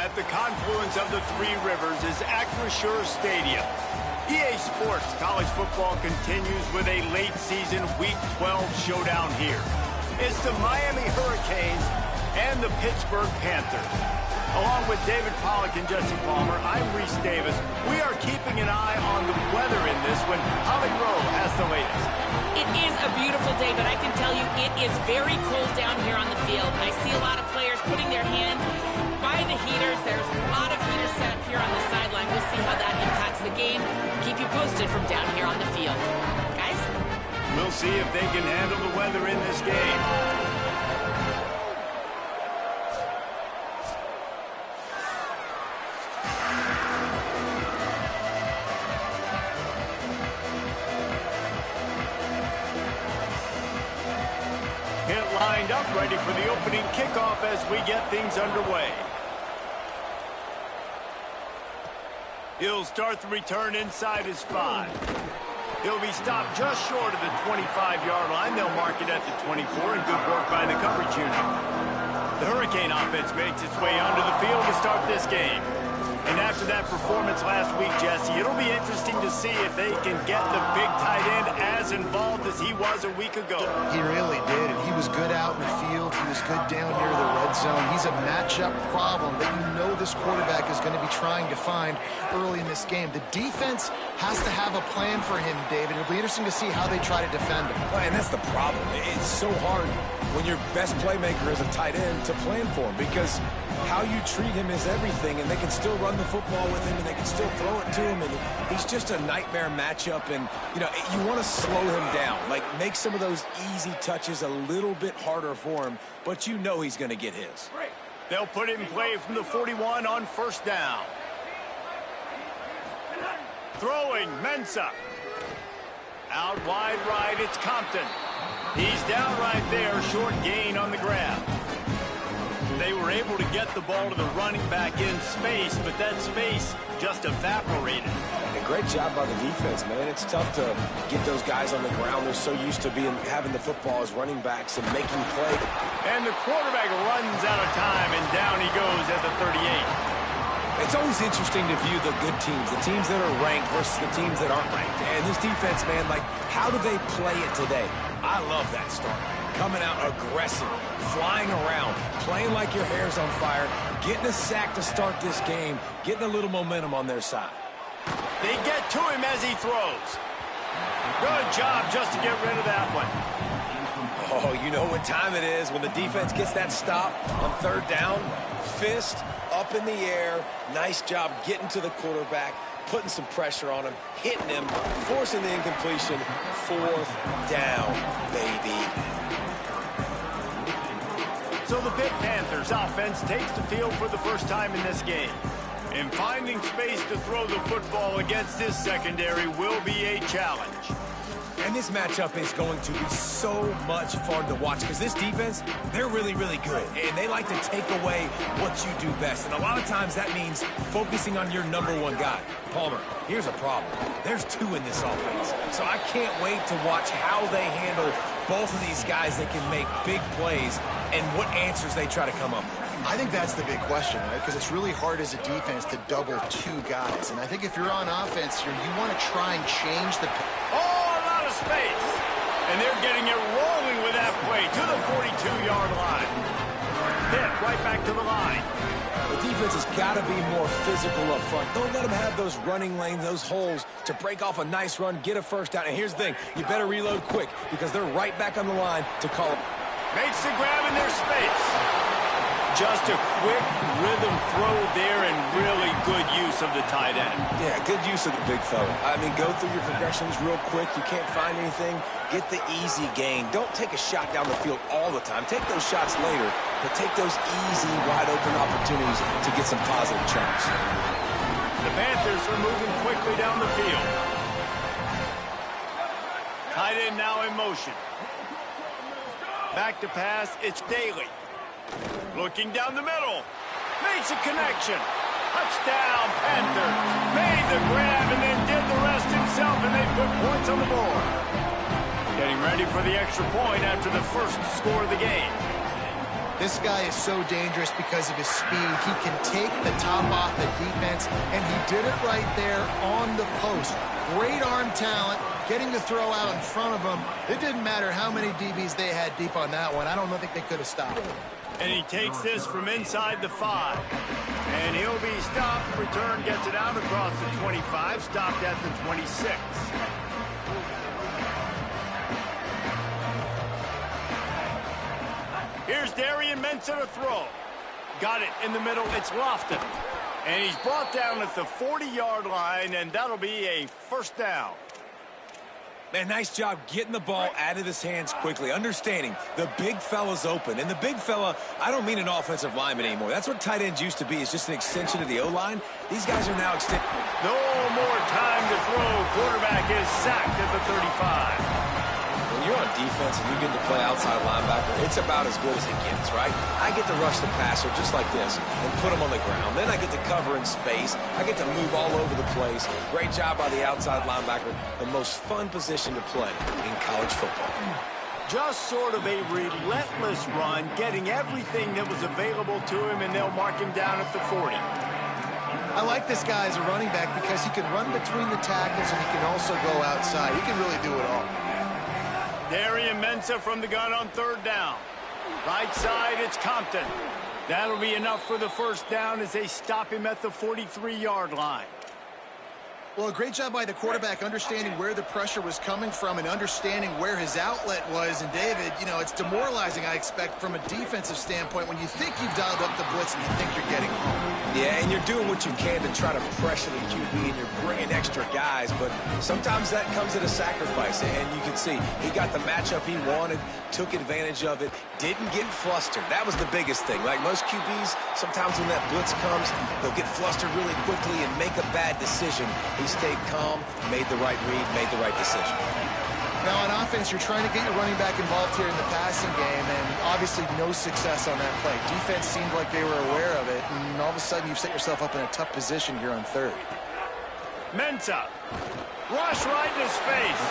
At the confluence of the three rivers is Acrisure Stadium. EA Sports College Football continues with a late-season Week 12 showdown here. It's the Miami Hurricanes and the Pittsburgh Panthers. Along with David Pollack and Jesse Palmer, I'm Reese Davis. We are keeping an eye on the weather in this when Holly Rowe has the latest. It is a beautiful day, but I can tell you it is very cold down here on the field. I see a lot of players putting their hands by the heaters. There's a lot of heaters set up here on the sideline. We'll see how that impacts the game. Keep you posted from down here on the field. Guys? We'll see if they can handle the weather in this game. Lined up, ready for the opening kickoff as we get things underway. He'll start the return inside his 5. He'll be stopped just short of the 25-yard line. They'll mark it at the 24, and good work by the coverage unit. The Hurricane offense makes its way onto the field to start this game. And after that performance last week, Jesse, it'll be interesting to see if they can get the big tight end as involved as he was a week ago. He really did, and he was good out in the field. He was good down near the red zone. He's a matchup problem that you know this quarterback is going to be trying to find early in this game. The defense has to have a plan for him, David. It'll be interesting to see how they try to defend him. And that's the problem. It's so hard when your best playmaker is a tight end to plan for him, because how you treat him is everything, and they can still run the football with him, and they can still throw it to him, and he's just a nightmare matchup. And you know, you want to slow him down, like make some of those easy touches a little bit harder for him, but you know he's going to get his. They'll put it in play from the 41 on first down. Throwing, Mensah. Out wide right, it's Compton. He's down right there, short gain on the grab. They were able to get the ball to the running back in space, but that space just evaporated. And a great job by the defense, man. It's tough to get those guys on the ground. They're so used to having the football as running backs and making play. And the quarterback runs out of time, and down he goes at the 38. It's always interesting to view the good teams, the teams that are ranked versus the teams that aren't ranked. And this defense, man, like, how do they play it today? I love that start. Coming out aggressive, flying around, playing like your hair's on fire, getting a sack to start this game, getting a little momentum on their side. They get to him as he throws. Good job just to get rid of that one. Oh, you know what time it is when the defense gets that stop on third down. Fist up in the air. Nice job getting to the quarterback, putting some pressure on him, hitting him, forcing the incompletion. Fourth down, baby. So the Pitt Panthers offense takes the field for the first time in this game. And finding space to throw the football against this secondary will be a challenge. And this matchup is going to be so much fun to watch, because this defense, they're really, really good. And they like to take away what you do best. And a lot of times that means focusing on your number one guy. Palmer, here's a problem. There's two in this offense. So I can't wait to watch how they handle both of these guys that can make big plays and what answers they try to come up with. I think that's the big question, right? Because it's really hard as a defense to double two guys. And I think if you're on offense here, you want to try and change the... space, and they're getting it rolling with that play to the 42-yard line. Hit right back to the line. The defense has got to be more physical up front. Don't let them have those running lanes, those holes to break off a nice run, get a first down. And here's the thing, you better reload quick, because they're right back on the line to call it. Makes the grab in their space. Just a quick rhythm throw there, and really good use of the tight end. Yeah, good use of the big fella. I mean, go through your progressions real quick. You can't find anything. Get the easy gain. Don't take a shot down the field all the time. Take those shots later, but take those easy, wide-open opportunities to get some positive chunks. The Panthers are moving quickly down the field. Tight end now in motion. Back to pass, it's Daly. Looking down the middle. Makes a connection. Touchdown, Panthers. Made the grab and then did the rest himself, and they put points on the board. Getting ready for the extra point after the first score of the game. This guy is so dangerous because of his speed. He can take the top off the defense, and he did it right there on the post. Great arm talent, getting the throw out in front of him. It didn't matter how many DBs they had deep on that one. I don't think they could have stopped him. And he takes this from inside the 5. And he'll be stopped. Return gets it out across the 25, stopped at the 26. Here's Darian Mensah to throw. Got it in the middle. It's Lofton. And he's brought down at the 40-yard line, and that'll be a first down. Man, nice job getting the ball out of his hands quickly, understanding the big fella's open. And the big fella, I don't mean an offensive lineman anymore. That's what tight ends used to be, is just an extension of the O-line. These guys are now extended. No more time to throw. Quarterback is sacked at the 35. When you're on defense and you get to play outside linebacker, it's about as good as it gets, right? I get to rush the passer just like this and put him on the ground. Then I get to cover in space. I get to move all over the place. Great job by the outside linebacker. The most fun position to play in college football. Just sort of a relentless run, getting everything that was available to him, and they'll mark him down at the 40. I like this guy as a running back because he can run between the tackles and he can also go outside. He can really do it all. Darian Mensah from the gun on third down. Right side, it's Compton. That'll be enough for the first down as they stop him at the 43-yard line. Well, a great job by the quarterback understanding where the pressure was coming from and understanding where his outlet was. And, David, you know, it's demoralizing, I expect, from a defensive standpoint when you think you've dialed up the blitz and you think you're getting home. Yeah, and you're doing what you can to try to pressure the QB, and you're bringing extra guys, but sometimes that comes at a sacrifice, and you can see he got the matchup he wanted, took advantage of it, didn't get flustered. That was the biggest thing. Like most QBs, sometimes when that blitz comes, they'll get flustered really quickly and make a bad decision. He stayed calm, made the right read, made the right decision. Now, on offense, you're trying to get your running back involved here in the passing game, and obviously no success on that play. Defense seemed like they were aware of it, and all of a sudden you've set yourself up in a tough position here on third. Mensah. Rush right in his face,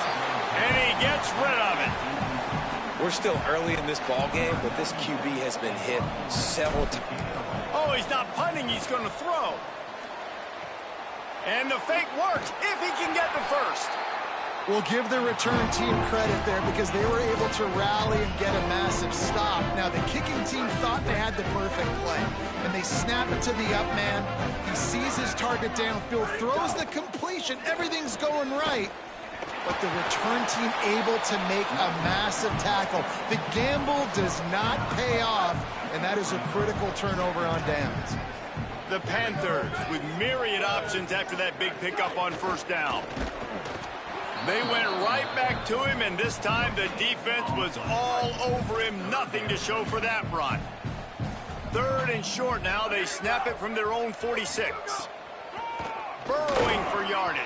and he gets rid of it. We're still early in this ball game, but this QB has been hit several times. Oh, he's not punting, he's going to throw. And the fake works if he can get the first. We'll give the return team credit there because they were able to rally and get a massive stop. Now, the kicking team thought they had the perfect play, and they snap it to the up man. He sees his target downfield, throws the completion. Everything's going right, but the return team able to make a massive tackle. The gamble does not pay off, and that is a critical turnover on downs. The Panthers with myriad options after that big pickup on first down. They went right back to him, and this time the defense was all over him. Nothing to show for that run. Third and short now. They snap it from their own 46. Burrowing for yardage.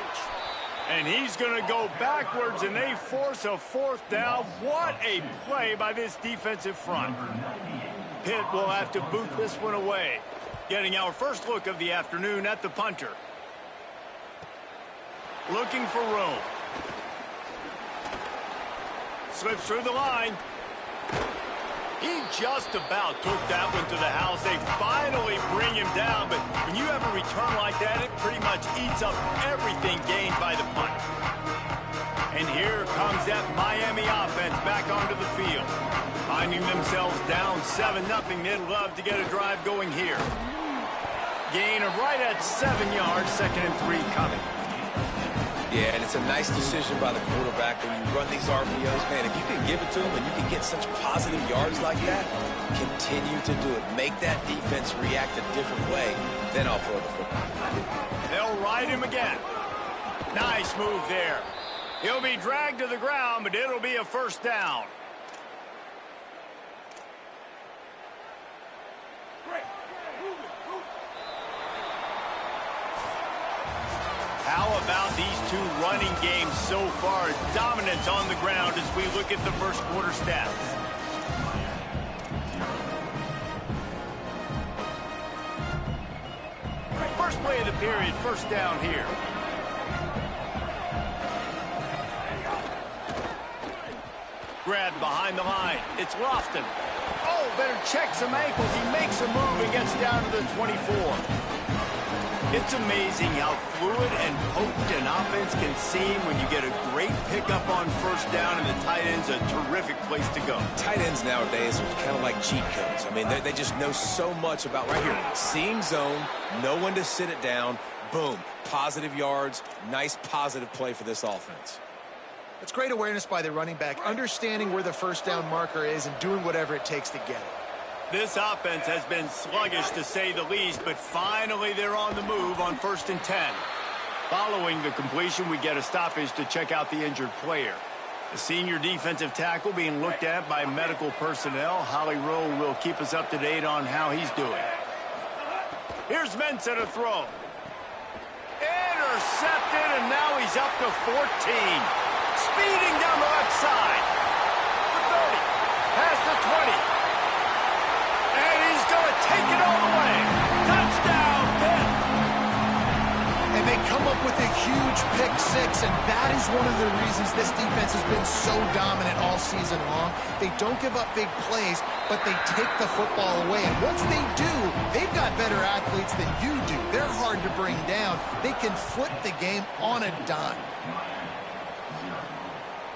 And he's going to go backwards, and they force a fourth down. What a play by this defensive front. Pitt will have to boot this one away. Getting our first look of the afternoon at the punter. Looking for room. Slips through the line. He just about took that one to the house. They finally bring him down, but when you have a return like that, it pretty much eats up everything gained by the punt. And here comes that Miami offense back onto the field. Finding themselves down 7-0, they'd love to get a drive going here. Gain of right at 7 yards, 2nd and 3 coming. Yeah, and it's a nice decision by the quarterback when you run these RPOs. Man, if you can give it to him and you can get such positive yards like that, continue to do it. Make that defense react a different way, then I'll throw the football. They'll ride him again. Nice move there. He'll be dragged to the ground, but it'll be a first down. How about these two running games so far? Dominance on the ground as we look at the first quarter stats. First play of the period, first down here. Grabbed behind the line. It's Lofton. Oh, better check some ankles. He makes a move and gets down to the 24. It's amazing how fluid and potent an offense can seem when you get a great pickup on first down, and the tight end's a terrific place to go. Tight ends nowadays are kind of like cheat codes. I mean, they just know so much about right here. Seeing zone, know when to sit it down, boom, positive yards, nice positive play for this offense. It's great awareness by the running back, understanding where the first down marker is and doing whatever it takes to get it. This offense has been sluggish, to say the least, but finally they're on the move on 1st and 10. Following the completion, we get a stoppage to check out the injured player. The senior defensive tackle being looked at by medical personnel. Holly Rowe will keep us up to date on how he's doing. Here's Mensah to throw. Intercepted, and now he's up to 14. Speeding down the left side. The 30. Past the 20. And he's going to take it all the way. Touchdown, Pitt. And they come up with a huge pick six, and that is one of the reasons this defense has been so dominant all season long. They don't give up big plays, but they take the football away. And once they do, they've got better athletes than you do. They're hard to bring down. They can flip the game on a dime.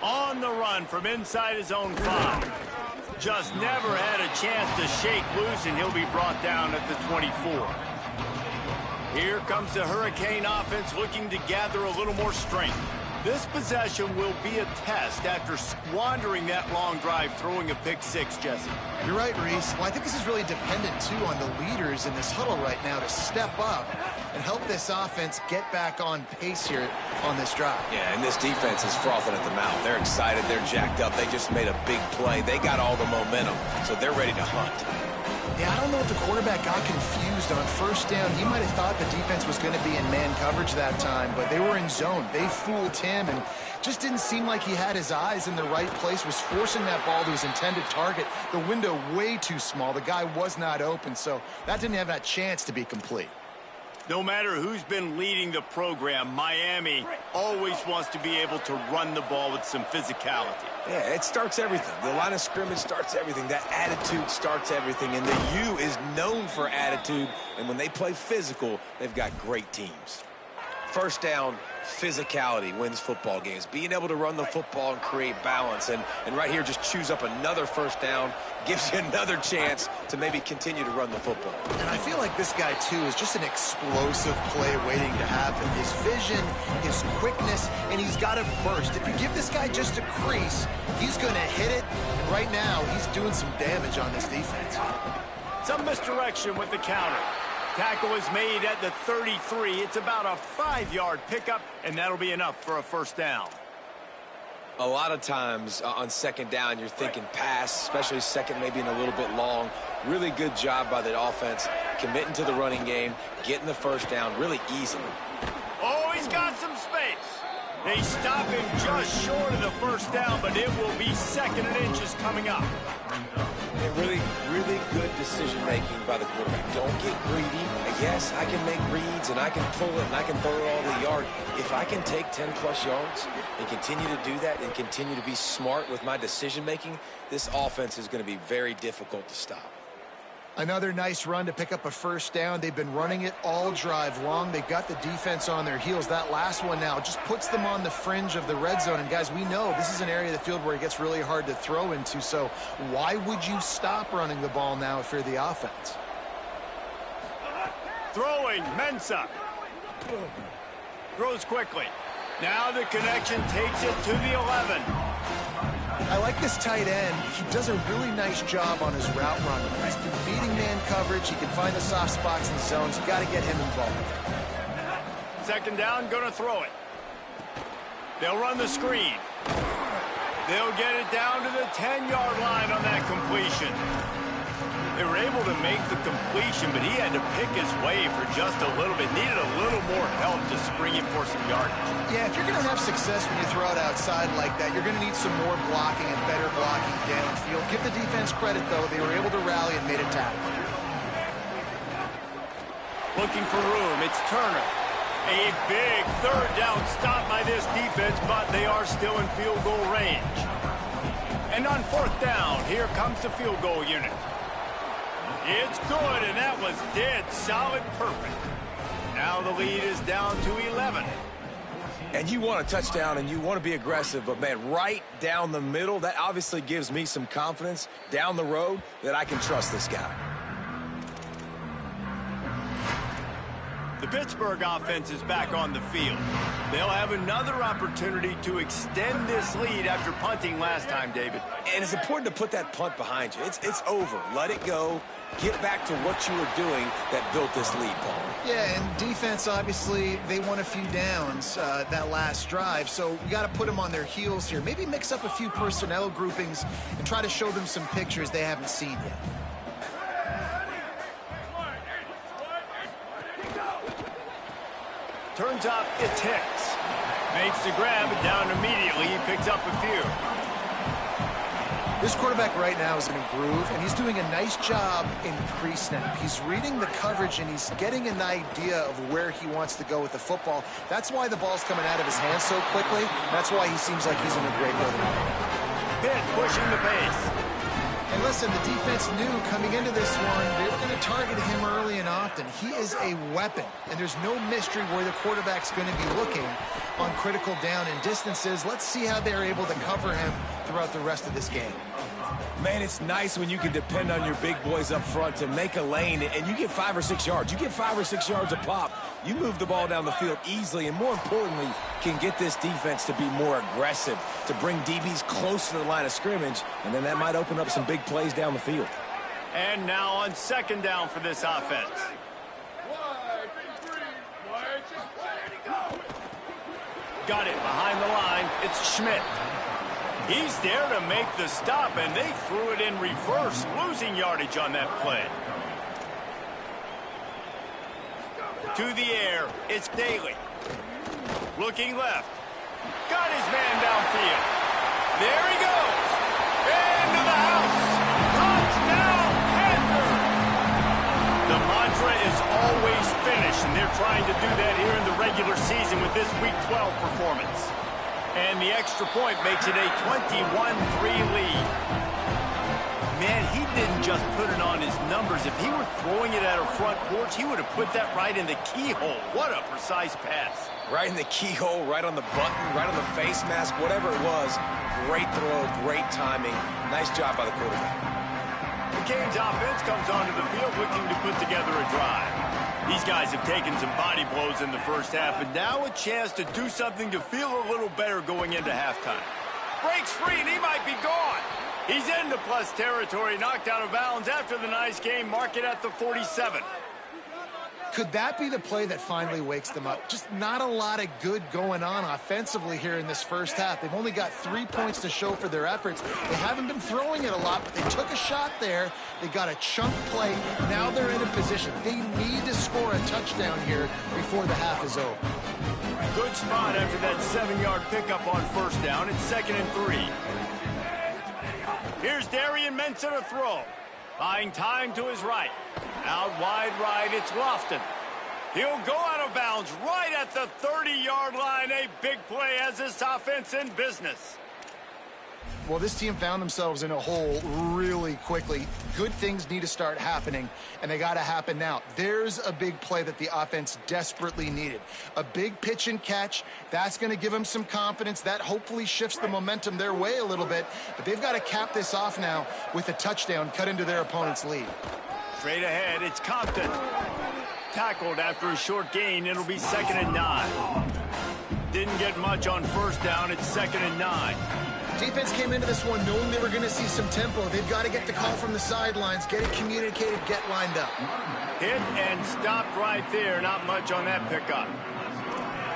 On the run from inside his own 5. Just never had a chance to shake loose, and he'll be brought down at the 24. Here comes the Hurricane offense looking to gather a little more strength. This possession will be a test after squandering that long drive, throwing a pick six, Jesse. You're right, Reese. Well, I think this is really dependent, too, on the leaders in this huddle right now to step up and help this offense get back on pace here on this drive. Yeah, and this defense is frothing at the mouth. They're excited. They're jacked up. They just made a big play. They got all the momentum, so they're ready to hunt. Yeah, I don't know if the quarterback got confused on first down. He might have thought the defense was going to be in man coverage that time, but they were in zone. They fooled him and just didn't seem like he had his eyes in the right place, was forcing that ball to his intended target. The window way too small. The guy was not open, so that didn't have that chance to be complete. No matter who's been leading the program, Miami always wants to be able to run the ball with some physicality. Yeah, it starts everything. The line of scrimmage starts everything. That attitude starts everything. And the U is known for attitude. And when they play physical, they've got great teams. First down, physicality wins football games. Being able to run the football and create balance. And right here, just choose up another first down, gives you another chance to maybe continue to run the football. And I feel like this guy, too, is just an explosive play waiting to happen. His vision, his quickness, and he's got a burst. If you give this guy just a crease, he's going to hit it. And right now, he's doing some damage on this defense. Some misdirection with the counter. Tackle is made at the 33. It's about a 5-yard pickup, and that'll be enough for a first down. A lot of times on second down, you're thinking pass, especially second, maybe in a little bit long. Really good job by the offense, committing to the running game, getting the first down really easily. Oh, he's got some space. They stop him just short of the first down, but it will be 2nd and inches coming up. Really, really good decision-making by the quarterback. Don't get greedy. Yes, I can make reads, and I can pull it, and I can throw it all the yard. If I can take 10-plus yards and continue to do that and continue to be smart with my decision-making, this offense is going to be very difficult to stop. Another nice run to pick up a first down. They've been running it all drive long. They've got the defense on their heels. That last one now just puts them on the fringe of the red zone. And, guys, we know this is an area of the field where it gets really hard to throw into. So why would you stop running the ball now if you're the offense? Throwing, Mensah. Throws quickly. Now the connection takes it to the 11. I like this tight end. He does a really nice job on his route running. He's been beating man coverage. He can find the soft spots in zones. You got to get him involved. 2nd down, going to throw it. They'll run the screen. They'll get it down to the 10-yard line on that completion. They were able to make the completion, but he had to pick his way for just a little bit. Needed a little more help to spring him for some yardage. Yeah, if you're going to have success when you throw it outside like that, you're going to need some more blocking and better blocking downfield. Give the defense credit, though. They were able to rally and made a tackle. Looking for room. It's Turner. A big 3rd down stop by this defense, but they are still in field goal range. And on fourth down, here comes the field goal unit. It's good, and that was dead solid perfect. Now the lead is down to 11. And you want a touchdown, and you want to be aggressive, but, man, right down the middle, that obviously gives me some confidence down the road that I can trust this guy. The Pittsburgh offense is back on the field. They'll have another opportunity to extend this lead after punting last time, David. And it's important to put that punt behind you. It's over. Let it go. Get back to what you were doing that built this lead, Paul. Yeah, and defense, obviously, they won a few downs that last drive, so we got to put them on their heels here. Maybe mix up a few personnel groupings and try to show them some pictures they haven't seen yet. Turns up, it's Hicks. Makes the grab, down immediately. He picks up a few. This quarterback right now is in a groove, and he's doing a nice job in pre-snap. He's reading the coverage, and he's getting an idea of where he wants to go with the football. That's why the ball's coming out of his hands so quickly. That's why he seems like he's in a great rhythm. Pitt pushing the pace. And listen, the defense knew coming into this one, they were going to target him early and often. He is a weapon, and there's no mystery where the quarterback's going to be looking on critical down and distances. Let's see how they're able to cover him throughout the rest of this game. Man, it's nice when you can depend on your big boys up front to make a lane, and you get 5 or 6 yards. You get 5 or 6 yards a pop. You move the ball down the field easily, and more importantly, can get this defense to be more aggressive, to bring DBs close to the line of scrimmage, and then that might open up some big plays down the field. And now on second down for this offense. Got it behind the line. It's Schmidt. He's there to make the stop, and they threw it in reverse, losing yardage on that play. To the air, it's Daly. Looking left. Got his man downfield. There he goes. Into the house. Touchdown, Panther. The mantra is always finish, and they're trying to do that here in the regular season with this Week 12 performance. And the extra point makes it a 21-3 lead. Man, he didn't just put it on his numbers. If he were throwing it at a front porch, he would have put that right in the keyhole. What a precise pass. Right in the keyhole, right on the button, right on the face mask, whatever it was. Great throw, great timing. Nice job by the quarterback. The Canes offense comes onto the field looking to put together a drive. These guys have taken some body blows in the first half, and now a chance to do something to feel a little better going into halftime. Breaks free, and he might be gone. He's into plus territory, knocked out of bounds after the nice game. Mark it at the 47. Could that be the play that finally wakes them up? Just not a lot of good going on offensively here in this first half. They've only got 3 points to show for their efforts. They haven't been throwing it a lot, but they took a shot there. They got a chunk play. Now they're in a position. They need to score a touchdown here before the half is over. Good spot after that 7-yard pickup on first down. It's 2nd and 3. Here's Darian Mensah to throw. Buying time to his right. Out wide right, it's Lofton. He'll go out of bounds right at the 30-yard line. A big play as this offense in business. Well, this team found themselves in a hole really quickly. Good things need to start happening, and they got to happen now. There's a big play that the offense desperately needed. A big pitch and catch. That's going to give them some confidence. That hopefully shifts the momentum their way a little bit, but they've got to cap this off now with a touchdown cut into their opponent's lead. Straight ahead, it's Compton. Tackled after a short gain. It'll be 2nd and 9. Didn't get much on first down. It's 2nd and 9. Defense came into this one knowing they were going to see some tempo. They've got to get the call from the sidelines, get it communicated, get lined up. Hit and stopped right there. Not much on that pickup.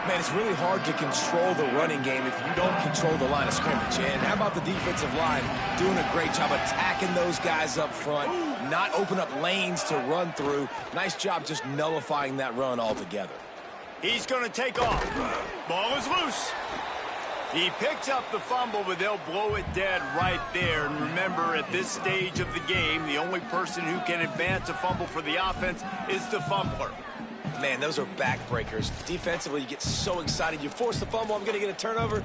Man, it's really hard to control the running game if you don't control the line of scrimmage. And how about the defensive line doing a great job attacking those guys up front, not open up lanes to run through. Nice job just nullifying that run altogether. He's going to take off. Ball is loose. He picks up the fumble, but they'll blow it dead right there. And remember, at this stage of the game, the only person who can advance a fumble for the offense is the fumbler. Man, those are backbreakers. Defensively, you get so excited. You force the fumble, I'm going to get a turnover,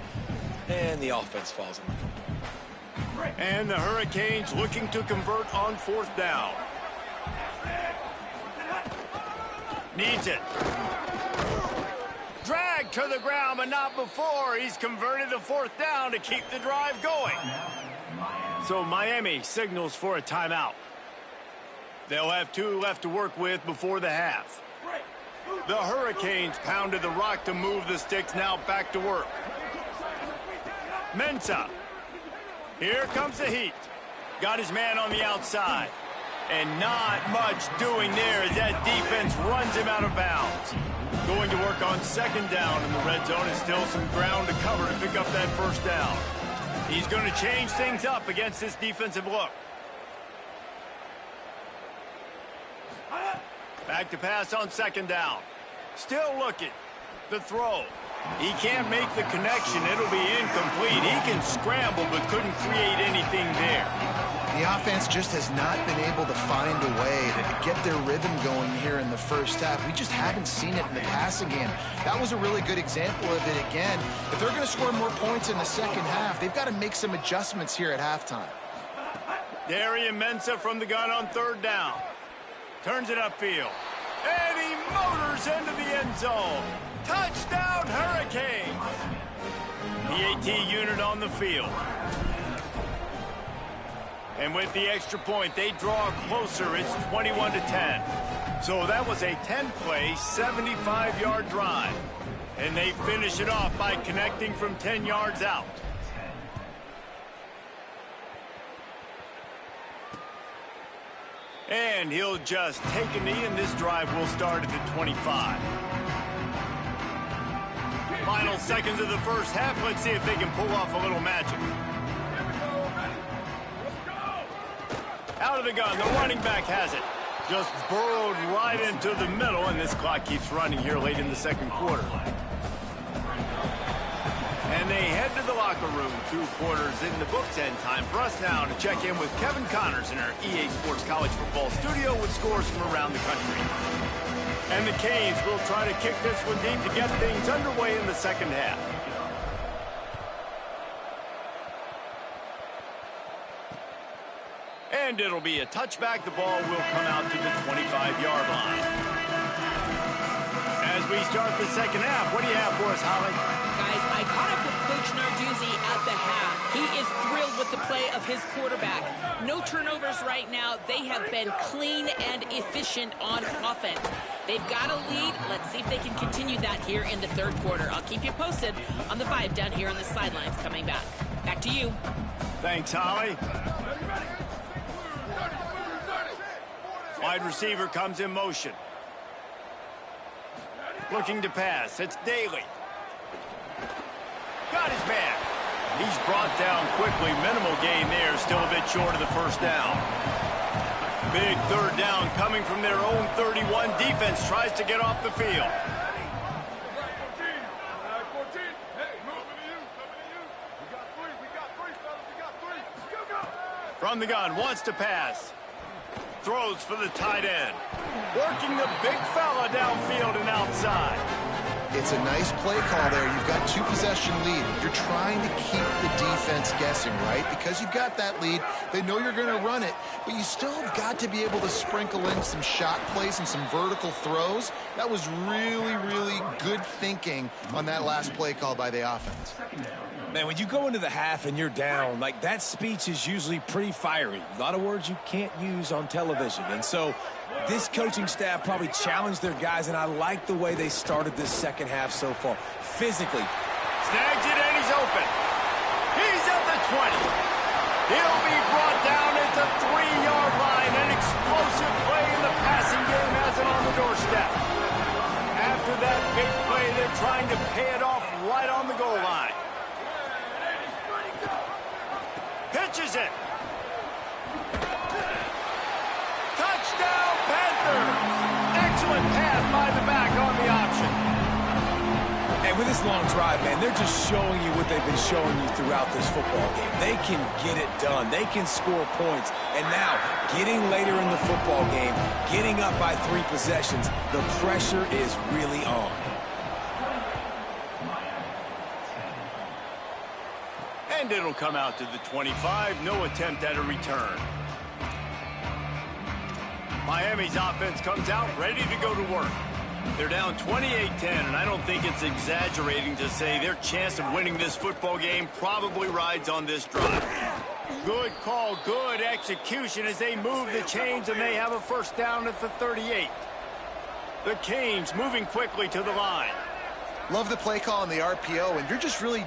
and the offense falls on the football. And the Hurricanes looking to convert on 4th down. Needs it. Drag to the ground, but not before. He's converted the 4th down to keep the drive going. So Miami signals for a timeout. They'll have 2 left to work with before the half. The Hurricanes pounded the rock to move the sticks, now back to work. Mensah. Here comes the heat. Got his man on the outside. And not much doing there as that defense runs him out of bounds. Going to work on 2nd down in the red zone, and still some ground to cover to pick up that 1st down. He's going to change things up against this defensive look. Back to pass on 2nd down. Still looking. The throw. He can't make the connection. It'll be incomplete. He can scramble, but couldn't create anything there. The offense just has not been able to find a way to get their rhythm going here in the 1st half. We just haven't seen it in the passing game. That was a really good example of it again. If they're going to score more points in the 2nd half, they've got to make some adjustments here at halftime. Darian Mensah from the gun on 3rd down. Turns it upfield. And he motors into the end zone. Touchdown, Hurricanes! The AT unit on the field. And with the extra point, they draw closer. It's 21-10. So that was a 10-play, 75-yard drive. And they finish it off by connecting from 10 yards out. And he'll just take a knee, and this drive will start at the 25. Final seconds of the 1st half. Let's see if they can pull off a little magic. Out of the gun, the running back has it. Just burrowed right into the middle, and this clock keeps running here late in the 2nd quarter. And they head to the locker room. 2 quarters in the books, and time for us now to check in with Kevin Connors in our EA Sports College Football studio with scores from around the country. And the Canes will try to kick this one deep to get things underway in the 2nd half. And it'll be a touchback. The ball will come out to the 25-yard line. As we start the 2nd half, what do you have for us, Holly? Guys, I caught up with Coach Narduzzi at the half. He is thrilled with the play of his quarterback. No turnovers right now. They have been clean and efficient on offense. They've got a lead. Let's see if they can continue that here in the 3rd quarter. I'll keep you posted on the 5 down here on the sidelines coming back. Back to you. Thanks, Holly. Wide receiver comes in motion. Looking to pass. It's Daly. Got his man. He's brought down quickly. Minimal gain there. Still a bit short of the 1st down. Big 3rd down coming from their own 31. Defense tries to get off the field. From the gun, wants to pass. Throws for the tight end. Working the big fella downfield and outside. It's a nice play call there. You've got 2-possession lead. You're trying to keep the defense guessing, right? Because you've got that lead. They know you're going to run it, but you still have got to be able to sprinkle in some shot plays and some vertical throws. That was really, really good thinking on that last play call by the offense. Man, when you go into the half and you're down, like, that speech is usually pretty fiery. A lot of words you can't use on television. And so this coaching staff probably challenged their guys, and I like the way they started this 2nd half so far. Physically. Snags it, and he's open. He's at the 20. He'll be brought down at the 3-yard line. An explosive play in the passing game has it on the doorstep. After that big play, they're trying to pay it off right on the goal line. Pitches it. Touchdown, Panthers! Excellent pass by the back on the option. And with this long drive, man, they're just showing you what they've been showing you throughout this football game. They can get it done. They can score points. And now, getting later in the football game, getting up by 3 possessions, the pressure is really on. And it'll He'll come out to the 25, no attempt at a return. Miami's offense comes out ready to go to work. They're down 28-10, and I don't think it's exaggerating to say their chance of winning this football game probably rides on this drive. Good call, good execution as they move the chains, and they have a first down at the 38. The Canes moving quickly to the line. Love the play call on the RPO, and you're just really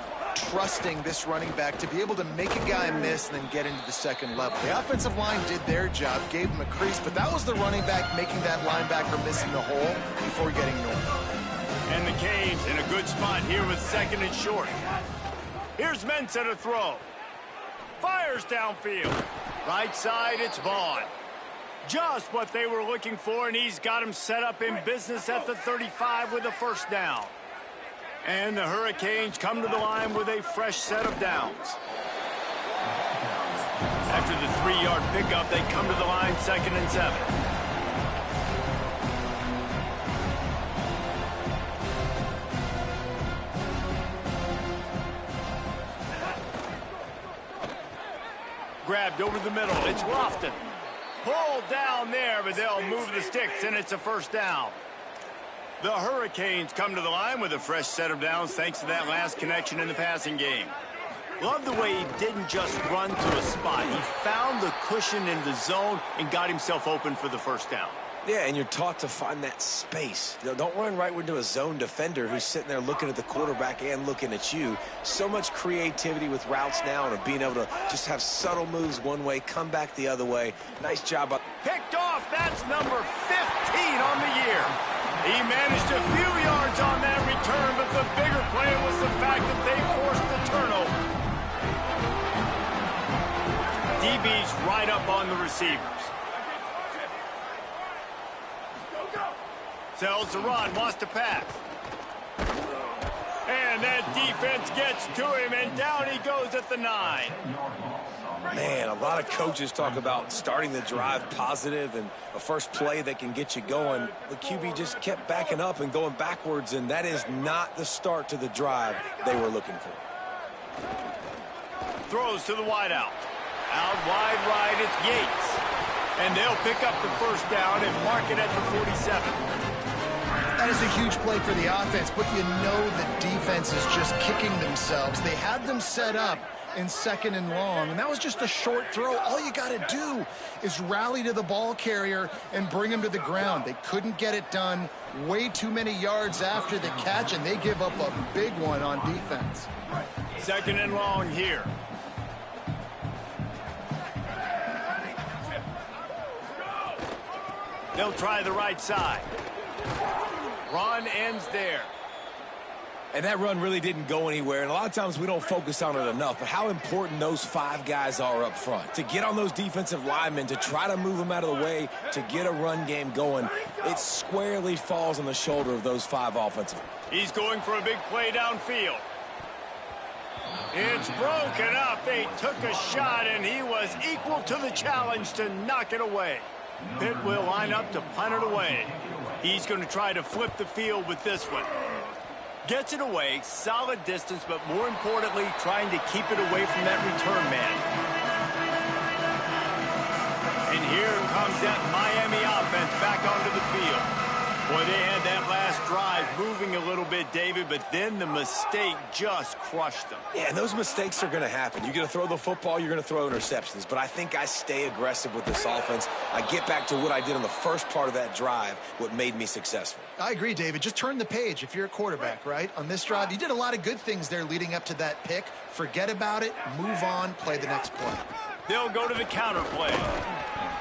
trusting this running back to be able to make a guy miss and then get into the second level. The offensive line did their job, gave him a crease, but that was the running back making that linebacker missing the hole before getting north. And the Canes in a good spot here with second and short. Here's Mensah to throw. Fires downfield. Right side, it's Vaughn. Just what they were looking for, and he's got him set up in business at the 35 with a first down. And the Hurricanes come to the line with a fresh set of downs. After the 3-yard pickup, they come to the line 2nd and 7. Grabbed over the middle. It's Lofton. Pulled down there, but they'll move the sticks, and it's a first down. The Hurricanes come to the line with a fresh set of downs thanks to that last connection in the passing game. Love the way he didn't just run to a spot. He found the cushion in the zone and got himself open for the first down. Yeah, and you're taught to find that space. Don't run right into a zone defender who's sitting there looking at the quarterback and looking at you. So much creativity with routes now and being able to just have subtle moves one way, come back the other way. Nice job. Picked off. That's number 15 on the year. He managed a few yards on that return, but the bigger play was the fact that they forced the turnover. DB's right up on the receivers. Sells to run, wants to pass. And that defense gets to him, and down he goes at the 9. Man, a lot of coaches talk about starting the drive positive and a first play that can get you going. The QB just kept backing up and going backwards, and that is not the start to the drive they were looking for. Throws to the wideout. Out wide right, it's Yates. And they'll pick up the first down and mark it at the 47. That is a huge play for the offense, but you know the defense is just kicking themselves. They had them set up in 2nd and long, and that was just a short throw. All you got to do is rally to the ball carrier and bring him to the ground. They couldn't get it done. Way too many yards after the catch, and they give up a big one on defense. 2nd and long here. They'll try the right side. Run ends there. And that run really didn't go anywhere, and a lot of times we don't focus on it enough, but how important those 5 guys are up front. To get on those defensive linemen, to try to move them out of the way, to get a run game going, it squarely falls on the shoulder of those 5 offensive. He's going for a big play downfield. It's broken up. They took a shot, and he was equal to the challenge to knock it away. Pitt will line up to punt it away. He's going to try to flip the field with this one. Gets it away, solid distance, but more importantly, trying to keep it away from that return man. And here comes that Miami offense back onto the field. Boy, they had that last drive moving a little bit, David, but then the mistake just crushed them. Yeah, and those mistakes are going to happen. You're going to throw the football, you're going to throw interceptions. But I think I stay aggressive with this offense. I get back to what I did on the first part of that drive, what made me successful. I agree, David. Just turn the page if you're a quarterback, right? On this drive, you did a lot of good things there leading up to that pick. Forget about it, move on, play the next play. They'll go to the counter play.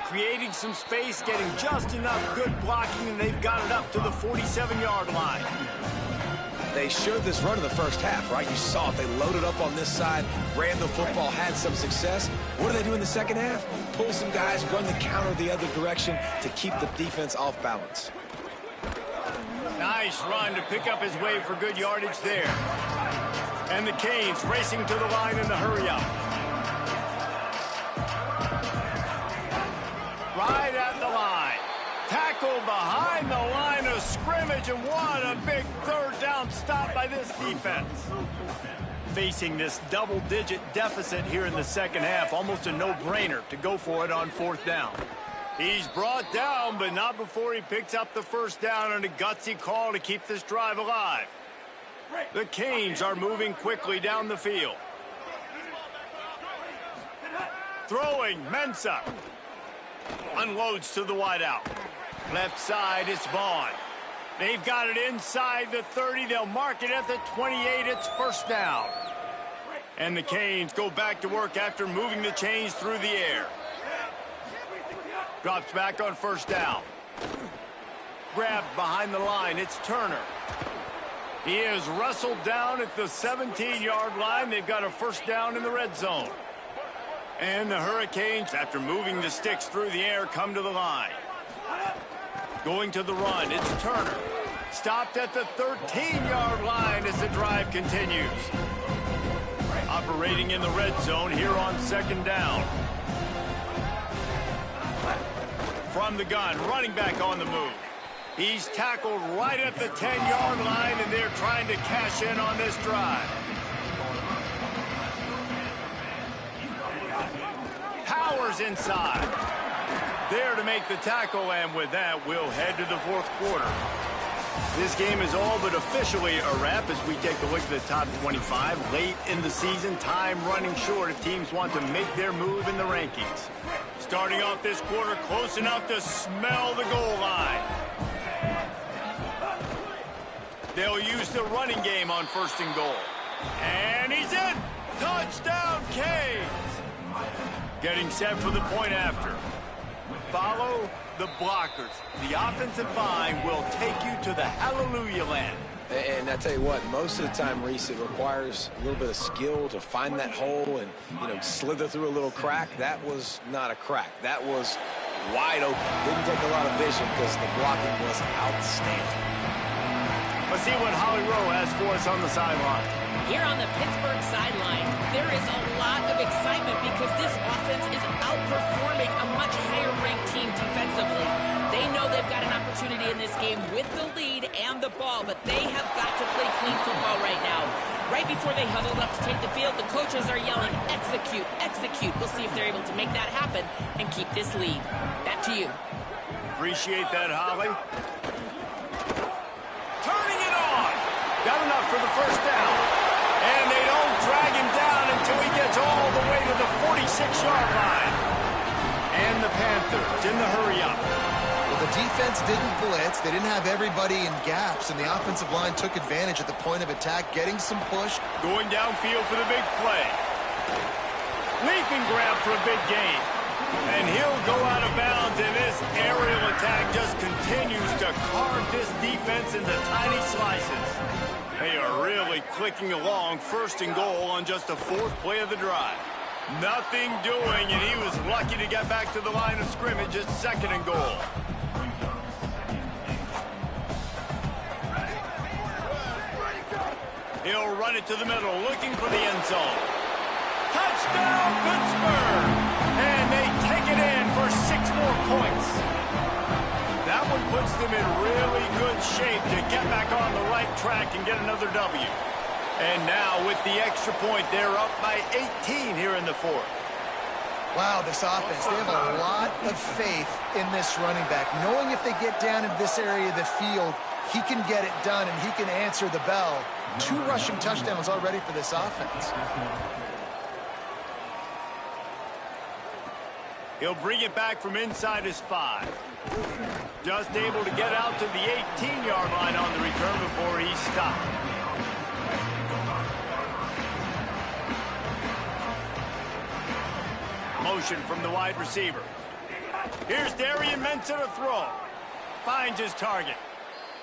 Creating some space, getting just enough good blocking, and they've got it up to the 47-yard line. They showed this run in the first half, right? You saw it. They loaded up on this side, ran the football, had some success. What do they do in the second half? Pull some guys, run the counter the other direction to keep the defense off balance. Nice run to pick up his way for good yardage there. And the Canes racing to the line in the hurry-up. Right at the line. Tackle behind the line of scrimmage, and what a big third down stop by this defense. facing this double-digit deficit here in the second half. Almost a no-brainer to go for it on fourth down. He's brought down, but not before he picks up the first down on a gutsy call to keep this drive alive. The Canes are moving quickly down the field. Throwing, Mensah. Unloads to the wideout. Left side, it's Vaughn. They've got it inside the 30. They'll mark it at the 28. It's first down. And the Canes go back to work after moving the chains through the air. Drops back on first down. Grabbed behind the line. It's Turner. He is wrestled down at the 17-yard line. They've got a first down in the red zone. And the Hurricanes, after moving the sticks through the air, come to the line. Going to the run, it's Turner. Stopped at the 13-yard line as the drive continues. Operating in the red zone here on second down. From the gun, running back on the move. He's tackled right at the 10-yard line, and they're trying to cash in on this drive. Powers inside. There to make the tackle, and with that, we'll head to the fourth quarter. This game is all but officially a wrap as we take a look at the top 25. Late in the season, time running short if teams want to make their move in the rankings. Starting off this quarter close enough to smell the goal line. They'll use the running game on first and goal. And he's in! Touchdown, Canes! Getting set for the point after. Follow the blockers. The offensive line will take you to the hallelujah land. And I tell you what, most of the time, Reese, it requires a little bit of skill to find that hole and, slither through a little crack. That was not a crack. That was wide open. Didn't take a lot of vision because the blocking was outstanding. Let's see what Holly Rowe has for us on the sideline. Here on the Pittsburgh sideline, there is a lot of excitement because this offense is outperforming a much higher-ranked team defensively. They know they've got an opportunity in this game with the lead and the ball, but they have got to play clean football right now. Right before they huddled up to take the field, the coaches are yelling, execute, execute. We'll see if they're able to make that happen and keep this lead. Back to you. Appreciate that, Holly. Turning it on. Got enough for the first down. And they don't drag him down until he gets all the way to the 46-yard line. And the Panthers in the hurry-up. Well, the defense didn't blitz. They didn't have everybody in gaps, and the offensive line took advantage at the point of attack, getting some push. Going downfield for the big play. Leaping grab for a big gain. And he'll go out of bounds, and this aerial attack just continues to carve this defense into tiny slices. They are really clicking along, first and goal on just the fourth play of the drive. Nothing doing, and he was lucky to get back to the line of scrimmage at second and goal. He'll run it to the middle, looking for the end zone. Touchdown, Pittsburgh! And they take it in for 6 more points. That one puts them in really good shape to get back on the right track and get another W. And now with the extra point, they're up by 18 here in the fourth. Wow, this offense, they have a lot of faith in this running back. Knowing if they get down into this area of the field, he can get it done and he can answer the bell. 2 rushing touchdowns already for this offense. He'll bring it back from inside his 5. Just able to get out to the 18-yard line on the return before he stopped. Motion from the wide receiver. Here's Darian Mensah to throw. Finds his target.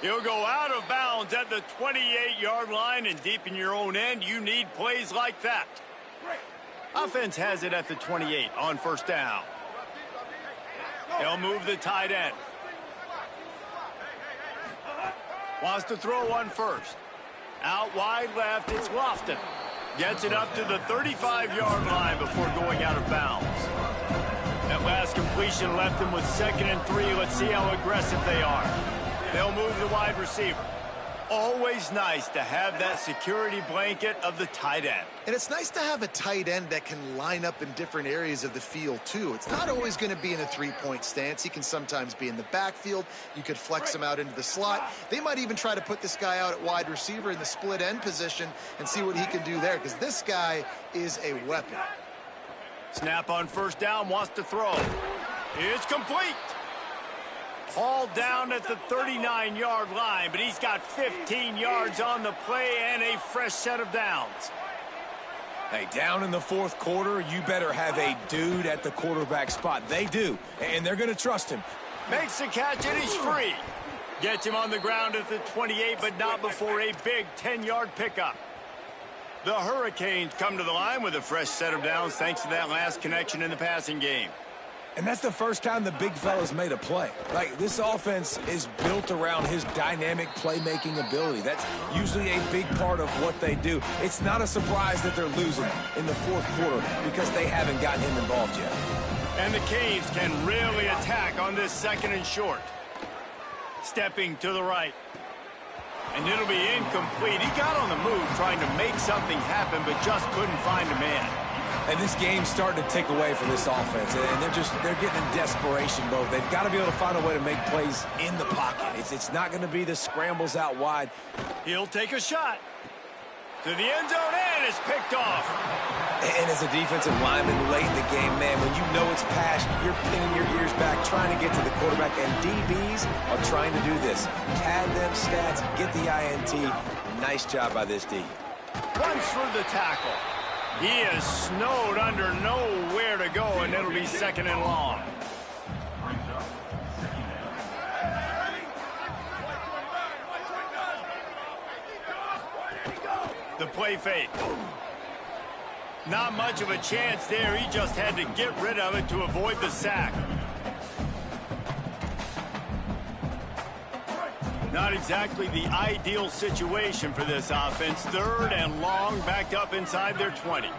He'll go out of bounds at the 28-yard line, and deep in your own end, you need plays like that. Offense has it at the 28 on first down. They'll move the tight end. Wants to throw on first. Out wide left, it's Lofton. Gets it up to the 35-yard line before going out of bounds. That last completion left them with 2nd and 3. Let's see how aggressive they are. They'll move the wide receiver. Always nice to have that security blanket of the tight end. And it's nice to have a tight end that can line up in different areas of the field, too. It's not always going to be in a three-point stance. He can sometimes be in the backfield. You could flex him out into the slot. They might even try to put this guy out at wide receiver in the split end position and see what he can do there, because this guy is a weapon. Snap on first down, wants to throw. It's complete. Hauled down at the 39-yard line, but he's got 15 yards on the play and a fresh set of downs. Hey, down in the fourth quarter, you better have a dude at the quarterback spot. They do, and they're going to trust him. Makes the catch, and he's free. Gets him on the ground at the 28, but not before a big 10-yard pickup. The Hurricanes come to the line with a fresh set of downs thanks to that last connection in the passing game. And that's the first time the big fella's made a play. Like, this offense is built around his dynamic playmaking ability. That's usually a big part of what they do. It's not a surprise that they're losing in the fourth quarter because they haven't gotten him involved yet. And the Canes can really attack on this second and short. Stepping to the right. And it'll be incomplete. He got on the move trying to make something happen, but just couldn't find a man. And this game's starting to take away from this offense, and they're getting in desperation mode. They've got to be able to find a way to make plays in the pocket. It's not going to be the scrambles out wide. He'll take a shot to the end zone, and it's picked off. And as a defensive lineman late in the game, man, when you know it's passed, you're pinning your ears back, trying to get to the quarterback, and DBs are trying to do this. Pad them stats, get the INT. Nice job by this D. Runs through the tackle. He is snowed under, nowhere to go, and it'll be second and long. The play fake. Not much of a chance there. He just had to get rid of it to avoid the sack. Not exactly the ideal situation for this offense. Third and long, backed up inside their 20.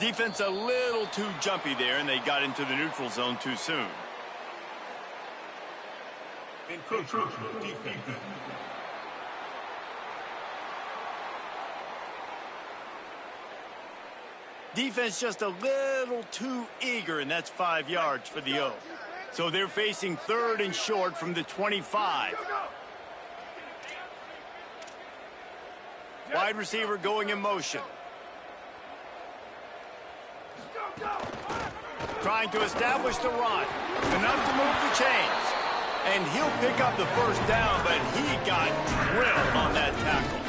Defense a little too jumpy there, and they got into the neutral zone too soon. Defense just a little too eager, and that's 5 yards for the O. So they're facing third and short from the 25. Wide receiver going in motion. Trying to establish the run. Enough to move the chains. And he'll pick up the first down, but he got drilled on that tackle.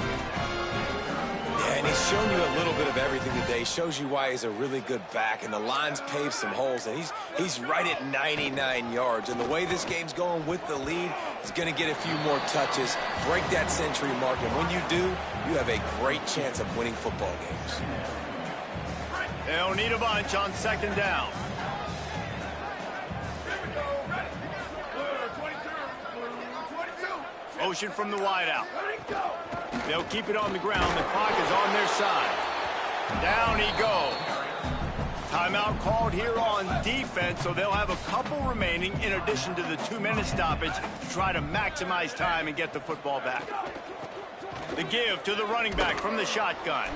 Yeah, and he's shown you a little bit of everything today. He shows you why he's a really good back, and the line's paved some holes, and he's right at 99 yards. And the way this game's going with the lead, he's going to get a few more touches, break that century mark, and when you do, you have a great chance of winning football games. They'll need a bunch on second down. Motion from the wideout. They'll keep it on the ground. The clock is on their side. Down he goes. Timeout called here on defense, so they'll have a couple remaining in addition to the 2-minute stoppage to try to maximize time and get the football back. The give to the running back from the shotgun.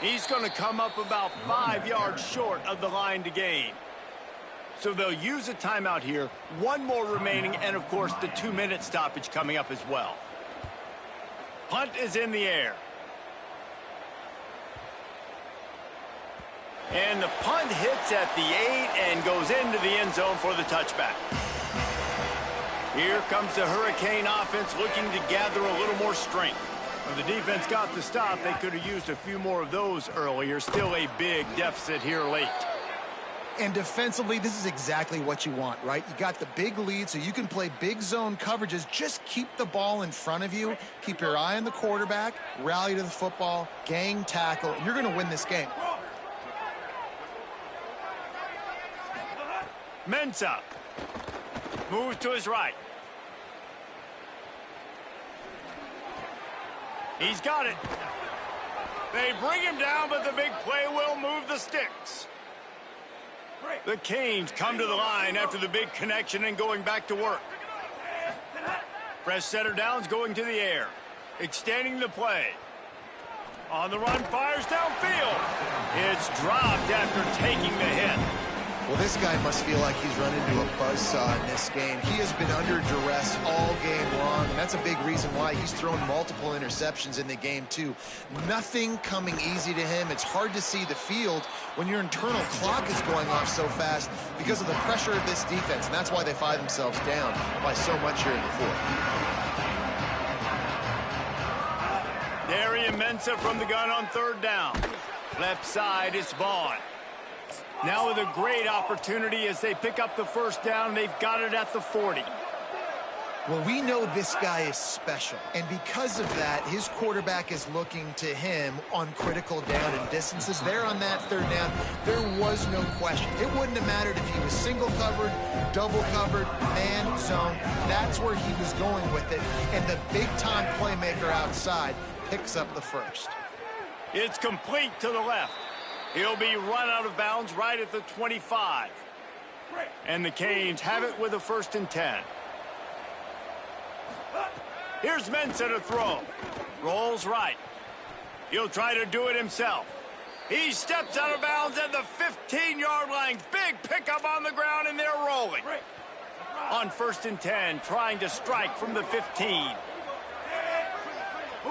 He's going to come up about 5 yards short of the line to gain. So they'll use a timeout here. One more remaining, and of course the 2-minute stoppage coming up as well. Punt is in the air. And the punt hits at the 8 and goes into the end zone for the touchback. Here comes the Hurricane offense looking to gather a little more strength. When the defense got the stop, they could have used a few more of those earlier. Still a big deficit here late. And defensively, this is exactly what you want, right? You got the big lead, so you can play big zone coverages. Just keep the ball in front of you. Keep your eye on the quarterback. Rally to the football. Gang tackle. And you're going to win this game. Mensah moves to his right. He's got it. They bring him down, but the big play will move the sticks. The Canes come to the line after the big connection and going back to work. Fresh setter downs going to the air. Extending the play. On the run, fires downfield. It's dropped after taking the hit. Well, this guy must feel like he's run into a buzzsaw in this game. He has been under duress all game long, and that's a big reason why he's thrown multiple interceptions in the game, too. Nothing coming easy to him. It's hard to see the field when your internal clock is going off so fast because of the pressure of this defense, and that's why they find themselves down by so much here in the fourth. Darian Mensah from the gun on third down. Left side is Vaughn. Now with a great opportunity as they pick up the first down. They've got it at the 40. Well, we know this guy is special, and because of that, his quarterback is looking to him on critical down and distances. There on that third down, there was no question. It wouldn't have mattered if he was single covered, double covered, man, zone. That's where he was going with it, and the big-time playmaker outside picks up the first. It's complete to the left. He'll be run out of bounds right at the 25. And the Canes have it with a 1st and 10. Here's Mensah to throw. Rolls right. He'll try to do it himself. He steps out of bounds at the 15-yard line. Big pickup on the ground, and they're rolling. On 1st and 10, trying to strike from the 15.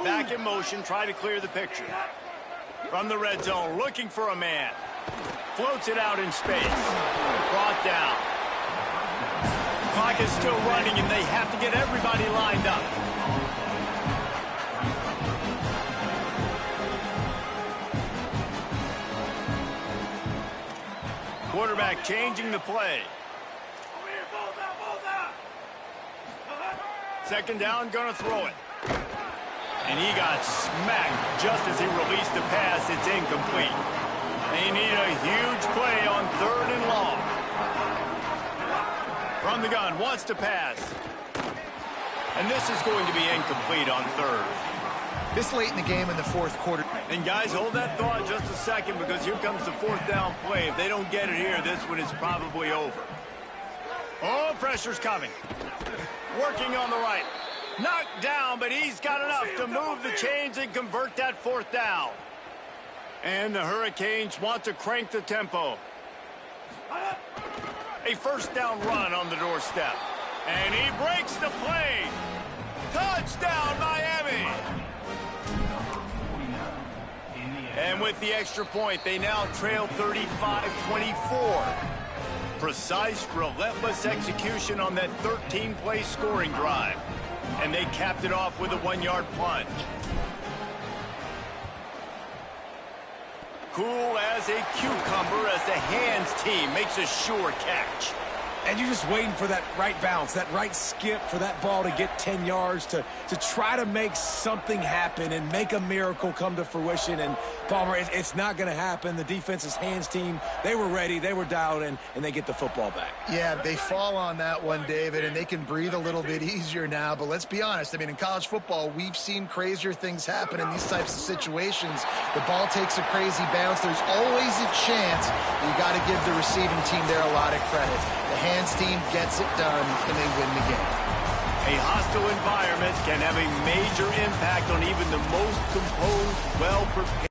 Back in motion, try to clear the picture. From the red zone, looking for a man. Floats it out in space. Brought down. Clock is still running, and they have to get everybody lined up. Quarterback changing the play. Second down, gonna throw it. And he got smacked just as he released the pass. It's incomplete. They need a huge play on 3rd and long. From the gun, wants to pass. And this is going to be incomplete on 3rd. This late in the game in the 4th quarter. And guys, hold that thought just a second, because here comes the 4th down play. If they don't get it here, this one is probably over. Oh, pressure's coming. Working on the right. Knocked down, but he's got enough to move the chains and convert that 4th down. And the Hurricanes want to crank the tempo. A 1st down run on the doorstep. And he breaks the play. Touchdown, Miami. And with the extra point, they now trail 35-24. Precise, relentless execution on that 13-play scoring drive. And they capped it off with a 1-yard plunge. Cool as a cucumber as the hands team makes a sure catch. And you're just waiting for that right bounce, that right skip for that ball to get 10 yards to try to make something happen and make a miracle come to fruition. And, Palmer, it's not going to happen. The defense's hands team, they were ready, they were dialed in, and they get the football back. Yeah, they fall on that one, David, and they can breathe a little bit easier now. But let's be honest. I mean, in college football, we've seen crazier things happen in these types of situations. The ball takes a crazy bounce. There's always a chance. You got to give the receiving team there a lot of credit. The hands team gets it done, and they win the game. A hostile environment can have a major impact on even the most composed, well-prepared